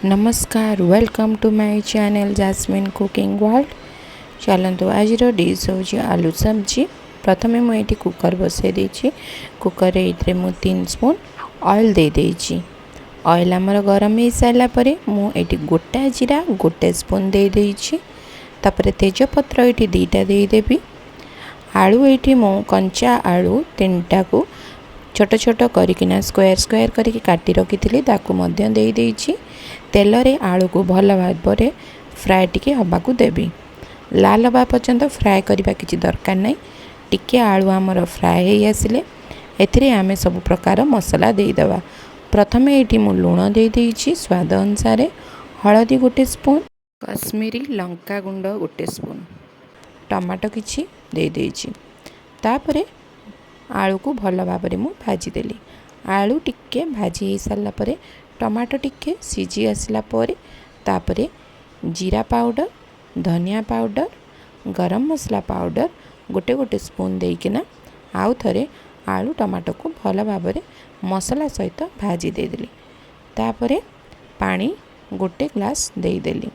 नमस्कार welcome to my channel Jasmine cooking world. चलतु आज डिश हूँ आलू सब्जी। प्रथमे मुझे कुकर बसई देछि। कुकर ये मु 3 स्पून ऑयल दे देछि। ऑयल आमर गरम हो सारा पर मुझे गोटा जीरा 1 स्पून दे देछि। तापर तेजपत्र ये 2टा देदेवि। आलू ये मु कंचा आलू 3टा को छोट छोट करकिना स्क्वायर स्क्वायर करके काटी रखी ताकू मध्य दे देछि। तेल रे आलू को भल भाव फ्राए टिके हबाकू देवी। लाल हवा पर्यंत फ्राए करबा किछि दरकार नहीं। टिके आलू आमर फ्राए हो आसिले एथिरे आमे सब प्रकार मसला देदेवा। प्रथमे ये मु लुण दे देछि स्वाद अनुसार, हलदी 1 स्पून, कश्मीरी लंका गुंड 1 स्पून, टमाटो किछि दे देछि। तापरे आलू को भल भाव में भाजीदेली। आलू टिके भाजी हो सारा पर टमाटो टिके सीझी आसला पर तापरे जीरा पाउडर, धनिया पाउडर, गरम मसला पाउडर 1 स्पून देकिना आउ थरे आलू टमाटो को भल भाव में मसला सहित भाजी देदेली। तापरे पानी 1 ग्लास देदेली।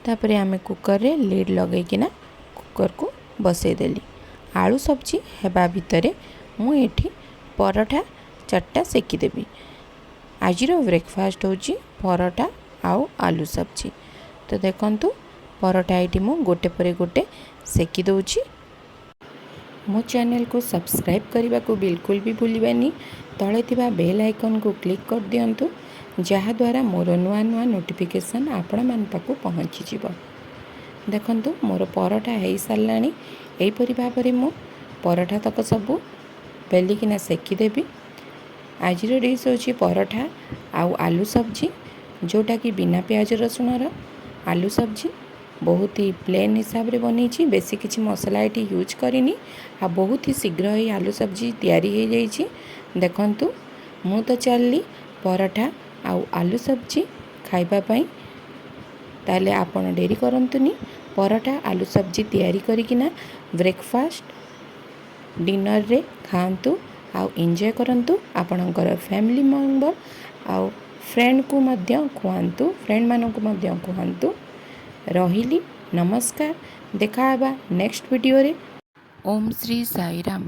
तापरे आमे कुकर रे लिड लगेकिना कुकर को बसईदेली। आलू सब्जी हेबा भितरे मुझे पराठा 4टा सेकिदेवी। आज ब्रेकफास्ट होची पराठा आउ आलू सब्जी। तो देखंतु पराठा ये मु गोटे पर गोटे सेकी दउची। मो चैनल को सब्सक्राइब करने को बिल्कुल भी भूलिबानी। तले थिबा बेल आइकन को क्लिक कर दियंतु जहा द्वारा मोर नुआ नुआ नोटिफिकेशन आपण मान पाखु पहुँची जिवो। देखंतु मोर पराठा हो सारानी। एहीपरि भाव में मु पराठा तक सबू बेलिकिना सेकीदेवी। आज डिश होची पराठा आउ आलू सब्जी, जोटा कि बिना प्याज रसुण आलू सब्जी। बहुत ही प्लेन हिसाब रे बनी। बेसी किसी मसला ये यूज करिनी। आ बहुत ही शीघ्र ही आलू सब्जी तैयारी हो जाइए। देखंतु मु तो चलली पराठा आउ आलू सब्जी खाइबापई। ताले आपण डेरी करंतुनी। पराठा आलू सब्जी तैयारी करिकिना ब्रेकफास्ट डिनर रे खाआंतु आउ एंजॉय करंतु। आपणकर फैमिली मेंबर आउ फ्रेंड को मध्य खुआंतु, फ्रेंड मानन को मध्य खुआंतु। रहिली नमस्कार। देखा नेक्स्ट वीडियो रे। ओम श्री साई राम।